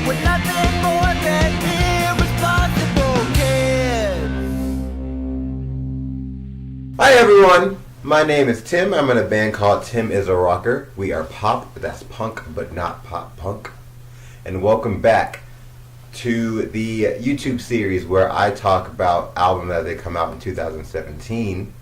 when nothing more than irresponsible kids. Hi everyone, my name is Tim. I'm in a band called Timisarocker. We are pop, that's punk, but not pop punk. And welcome back to the YouTube series where I talk about albums as they come out in 2017.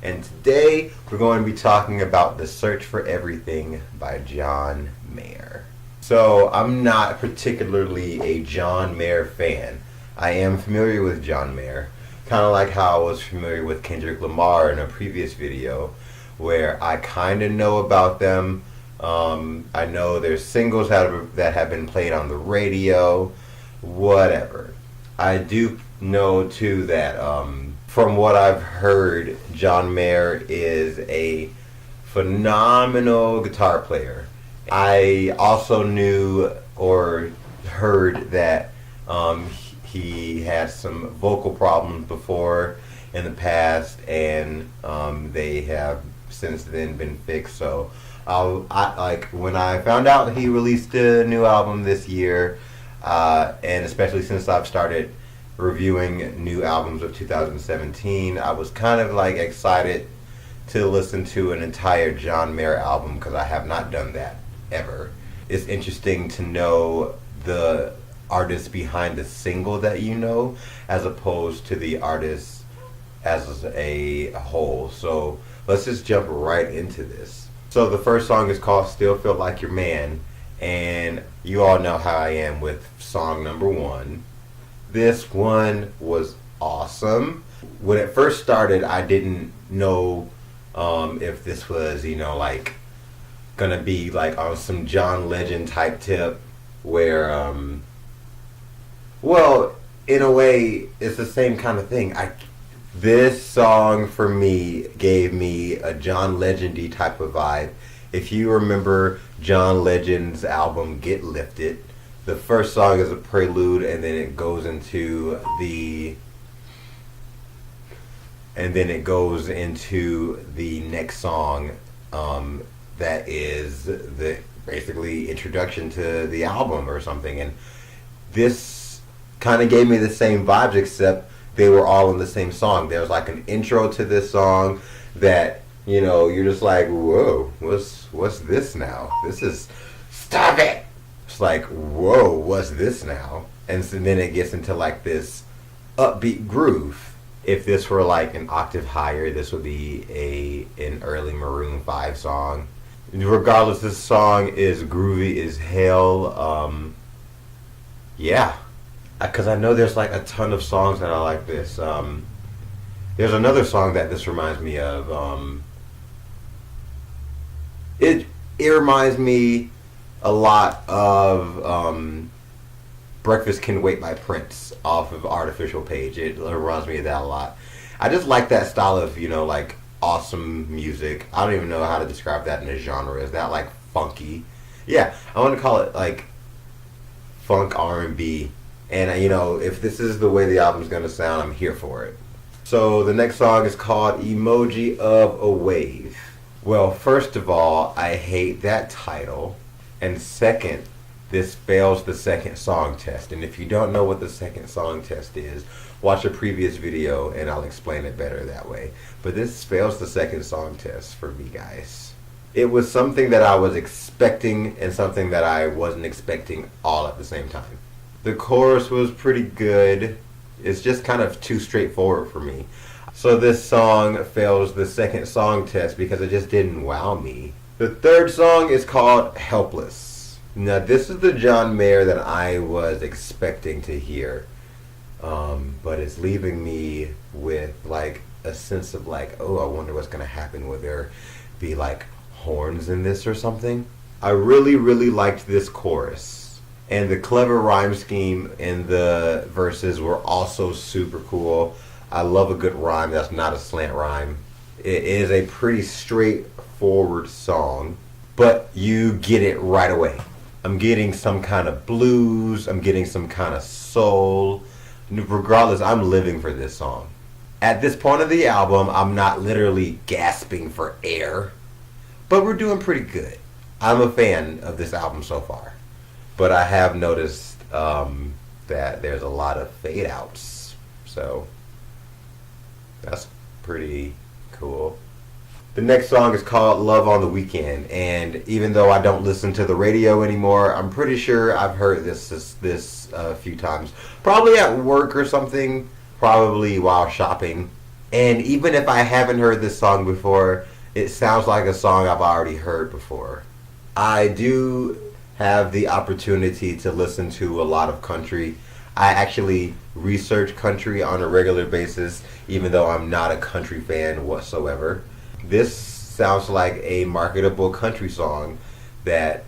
And today we're going to be talking about The Search for Everything by John Mayer. So I'm not particularly a John Mayer fan. I am familiar with John Mayer, kind of like how I was familiar with Kendrick Lamar in a previous video, where I kind of know about them. I know there's singles that have been played on the radio, whatever. I do know too that from what I've heard, John Mayer is a phenomenal guitar player. I also knew or heard that he had some vocal problems before in the past, and they have since then been fixed. So when I found out he released a new album this year, and especially since I've started reviewing new albums of 2017, I was kind of like excited to listen to an entire John Mayer album, because I have not done that ever. It's interesting to know the artist behind the single that you know, as opposed to the artist as a whole. So let's just jump right into this. So the first song is called Still Feel Like Your Man, and you all know how I am with song number one. This one was awesome. When it first started, I didn't know if this was, like gonna be like on some John Legend type tip, where well, in a way it's the same kind of thing. This song for me gave me a John Legend-y type of vibe. If you remember John Legend's album Get Lifted, the first song is a prelude, and then it goes into the next song, that is the basically introduction to the album or something. And this kind of gave me the same vibes, except they were all in the same song. There's like an intro to this song that, you're just like, whoa, what's this now? This is, stop it! It's like, whoa, what's this now? And so then it gets into like this upbeat groove. If this were like an octave higher, this would be an early Maroon 5 song. Regardless, this song is groovy as hell. Yeah. Because I know there's like a ton of songs that are like this. There's another song that this reminds me of. It reminds me a lot of Breakfast Can Wait by Prince off of Artificial Page. It reminds me of that a lot. I just like that style of, like awesome music. I don't even know how to describe that in a genre. Is that like funky? Yeah, I want to call it like funk R&B. And, if this is the way the album's going to sound, I'm here for it. So the next song is called Emoji of a Wave. Well, first of all, I hate that title. And second, this fails the second song test. And if you don't know what the second song test is, watch a previous video and I'll explain it better that way. But this fails the second song test for me, guys. It was something that I was expecting and something that I wasn't expecting all at the same time. The chorus was pretty good. It's just kind of too straightforward for me. So this song fails the second song test because it just didn't wow me. The third song is called Helpless. Now this is the John Mayer that I was expecting to hear. But it's leaving me with like a sense of like, oh, I wonder what's going to happen. Will there be like horns in this or something? I really, really liked this chorus. And the clever rhyme scheme in the verses were also super cool. I love a good rhyme that's not a slant rhyme. It is a pretty straightforward song, but you get it right away. I'm getting some kind of blues. I'm getting some kind of soul. Regardless, I'm living for this song. At this point of the album, I'm not literally gasping for air, but we're doing pretty good. I'm a fan of this album so far. But I have noticed that there's a lot of fade outs. So that's pretty cool. The next song is called Love on the Weekend, and even though I don't listen to the radio anymore, I'm pretty sure I've heard this a few times. Probably at work or something, probably while shopping. And even if I haven't heard this song before, it sounds like a song I've already heard before. I do have the opportunity to listen to a lot of country. I actually research country on a regular basis, even though I'm not a country fan whatsoever. This sounds like a marketable country song that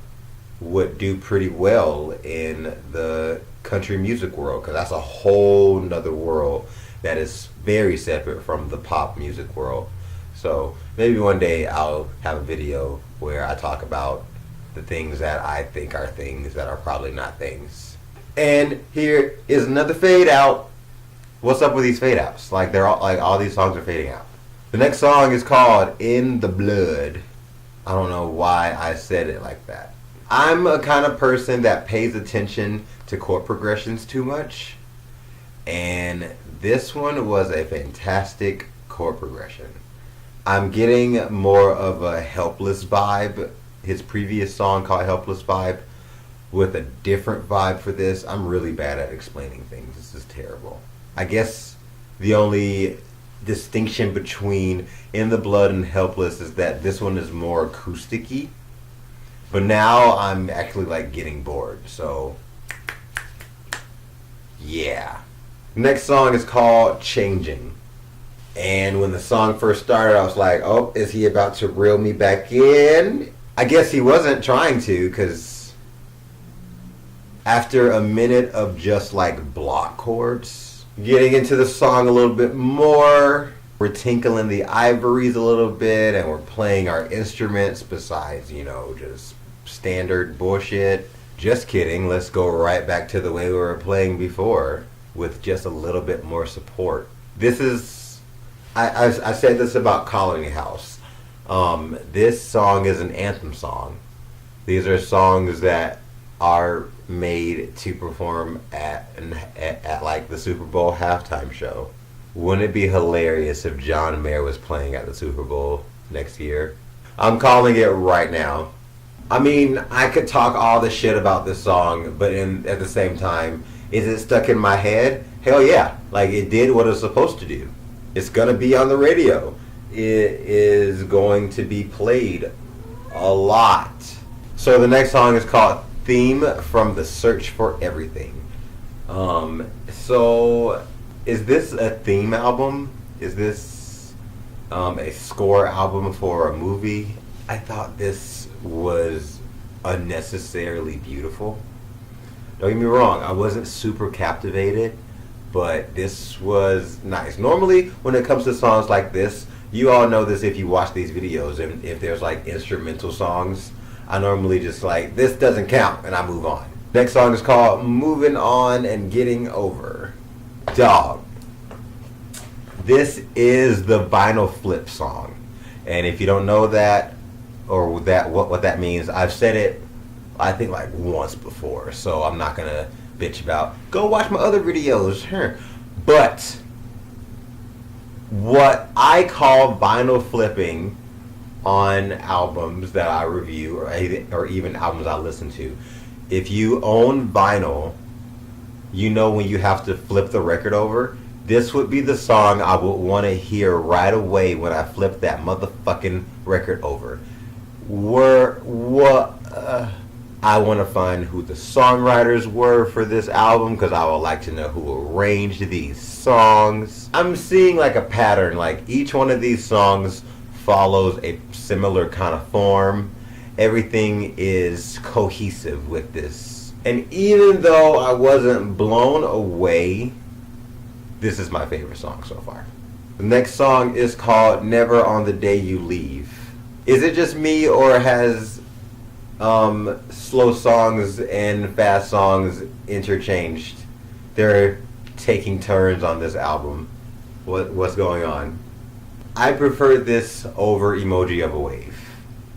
would do pretty well in the country music world, because that's a whole nother world that is very separate from the pop music world. So maybe one day I'll have a video where I talk about the things that I think are things that are probably not things. And here is another fade out. What's up with these fade outs? Like they're all these songs are fading out. The next song is called In the Blood. I don't know why I said it like that. I'm a kind of person that pays attention to chord progressions too much. And this one was a fantastic chord progression. I'm getting more of a Helpless vibe. His previous song called Helpless Vibe, with a different vibe for this. I'm really bad at explaining things. This is terrible. I guess the only distinction between In the Blood and Helpless is that this one is more acoustic-y. But now I'm actually like getting bored. So yeah. Next song is called Changing. And when the song first started, I was like, oh, is he about to reel me back in? I guess he wasn't trying to, because after a minute of just like block chords, getting into the song a little bit more, we're tinkling the ivories a little bit, and we're playing our instruments besides, just standard bullshit. Just kidding, let's go right back to the way we were playing before, with just a little bit more support. This is, I said this about Colony House. This song is an anthem song. These are songs that are made to perform at like the Super Bowl halftime show. Wouldn't it be hilarious if John Mayer was playing at the Super Bowl next year? I'm calling it right now. I mean, I could talk all the shit about this song, but at the same time, is it stuck in my head? Hell yeah. Like, it did what it was supposed to do. It's gonna be on the radio. It is going to be played a lot. So the next song is called Theme from the Search for Everything. So is this a theme album? Is this a score album for a movie? I thought this was unnecessarily beautiful. Don't get me wrong, I wasn't super captivated, but this was nice. Normally, when it comes to songs like this, you all know this if you watch these videos, and if there's like instrumental songs, I normally just like, this doesn't count, and I move on. Next song is called Moving On and Getting Over. Dog. This is the vinyl flip song. And if you don't know that, or that what that means, I've said it, I think like once before, so I'm not gonna bitch about, go watch my other videos. But what I call vinyl flipping on albums that I review, or even albums I listen to, if you own vinyl, you know when you have to flip the record over, this would be the song I would want to hear right away when I flip that motherfucking record over. I want to find who the songwriters were for this album, because I would like to know who arranged these songs. I'm seeing like a pattern, like each one of these songs follows a similar kind of form. Everything is cohesive with this. And even though I wasn't blown away, this is my favorite song so far. The next song is called Never on the Day You Leave. Is it just me, or has slow songs and fast songs interchanged? They're taking turns on this album. What's going on? I prefer this over Emoji of a Wave,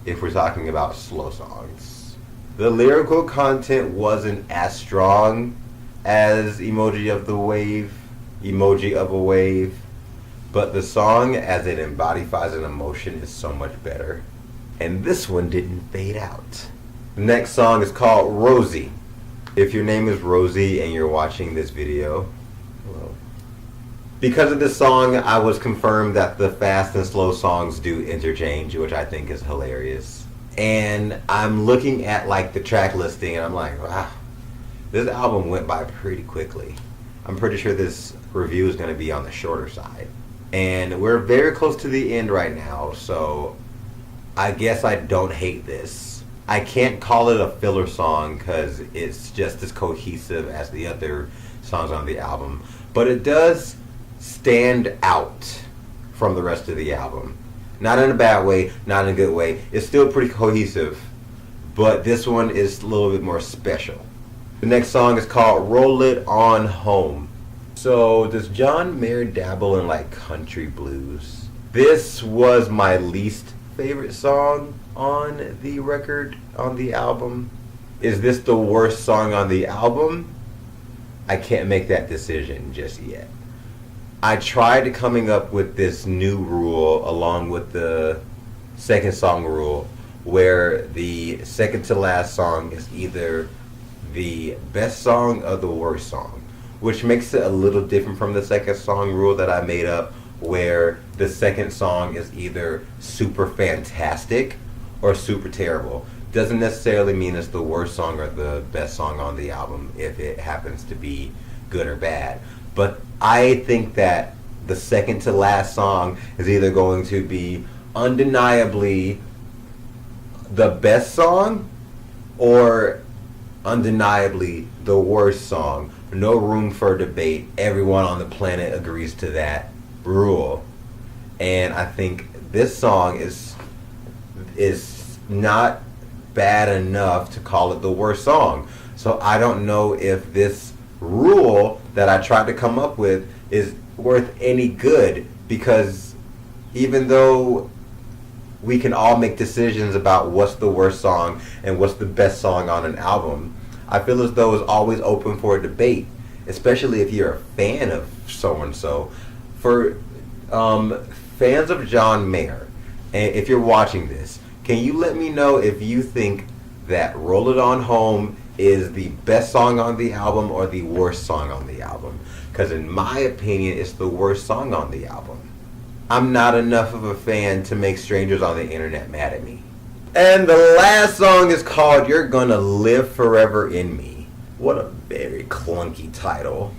if we're talking about slow songs. The lyrical content wasn't as strong as Emoji of a Wave, but the song as it embodies an emotion is so much better. And this one didn't fade out. The next song is called Rosie. If your name is Rosie and you're watching this video, hello. Because of this song, I was confirmed that the fast and slow songs do interchange, which I think is hilarious. And I'm looking at like the track listing and I'm like, wow, this album went by pretty quickly. I'm pretty sure this review is going to be on the shorter side. And we're very close to the end right now, so I guess I don't hate this. I can't call it a filler song because it's just as cohesive as the other songs on the album. But it does stand out from the rest of the album. Not in a bad way, not in a good way. It's still pretty cohesive, but this one is a little bit more special. The next song is called Roll It On Home. So does John Mayer dabble in like country blues? This was my least favorite song on the record, on the album. Is this the worst song on the album? I can't make that decision just yet. I tried coming up with this new rule along with the second song rule, where the second to last song is either the best song or the worst song, which makes it a little different from the second song rule that I made up, where the second song is either super fantastic or super terrible. Doesn't necessarily mean it's the worst song or the best song on the album if it happens to be good or bad. But I think that the second to last song is either going to be undeniably the best song or undeniably the worst song. No room for debate. Everyone on the planet agrees to that rule. And I think this song is not bad enough to call it the worst song. So I don't know if this rule that I tried to come up with is worth any good, because even though we can all make decisions about what's the worst song and what's the best song on an album, I feel as though it's always open for a debate, especially if you're a fan of so-and-so. For fans of John Mayer, and if you're watching this, can you let me know if you think that Roll It On Home is the best song on the album or the worst song on the album? Because in my opinion, it's the worst song on the album. I'm not enough of a fan to make strangers on the internet mad at me. And the last song is called You're Gonna Live Forever in Me. What a very clunky title.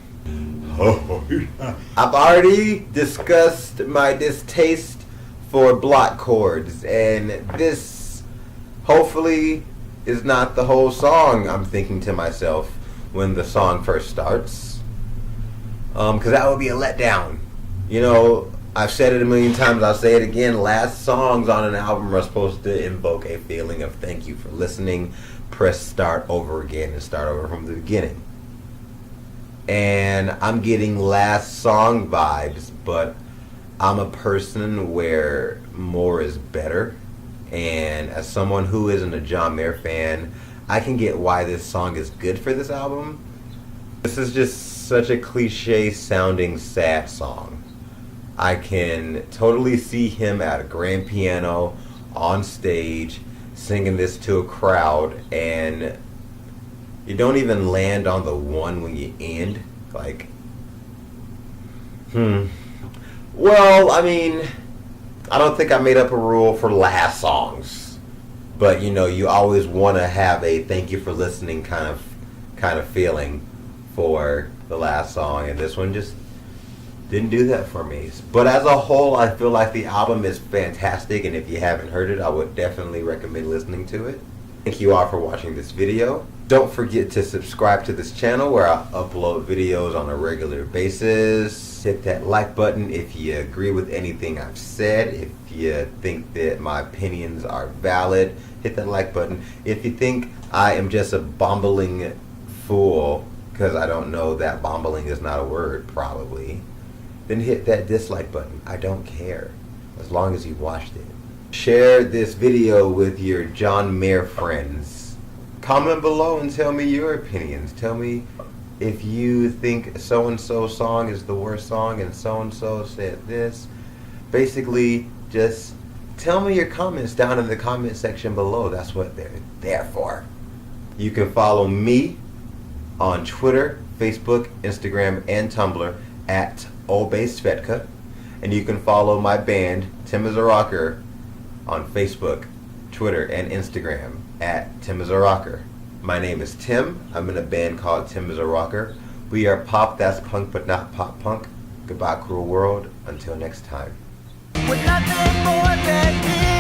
I've already discussed my distaste for block chords, and this hopefully is not the whole song, I'm thinking to myself when the song first starts. Because that would be a letdown. You know, I've said it a million times, I'll say it again, last songs on an album are supposed to invoke a feeling of thank you for listening, press start over again and start over from the beginning. And I'm getting last song vibes, but I'm a person where more is better. And as someone who isn't a John Mayer fan, I can get why this song is good for this album. This is just such a cliche sounding sad song. I can totally see him at a grand piano on stage singing this to a crowd, and you don't even land on the one when you end. Like, well, I mean, I don't think I made up a rule for last songs, but you know, you always want to have a thank you for listening kind of feeling for the last song, and this one just didn't do that for me. But as a whole, I feel like the album is fantastic, and if you haven't heard it, I would definitely recommend listening to it. Thank you all for watching this video. Don't forget to subscribe to this channel where I upload videos on a regular basis. Hit that like button if you agree with anything I've said. If you think that my opinions are valid, hit that like button. If you think I am just a bumbling fool, because I don't know that bumbling is not a word, probably, then hit that dislike button. I don't care, as long as you watched it. Share this video with your John Mayer friends. comment below and tell me your opinions. Tell me if you think so-and-so song is the worst song and so-and-so said this. Basically, just tell me your comments down in the comment section below. That's what they're there for. You can follow me on Twitter, Facebook, Instagram, and Tumblr at Obeysvetka. And you can follow my band, Timisarocker, on Facebook, Twitter, and Instagram at Timisarocker. My name is Tim. I'm in a band called Timisarocker. We are pop that's punk but not pop punk. Goodbye, cruel world. Until next time. With nothing more than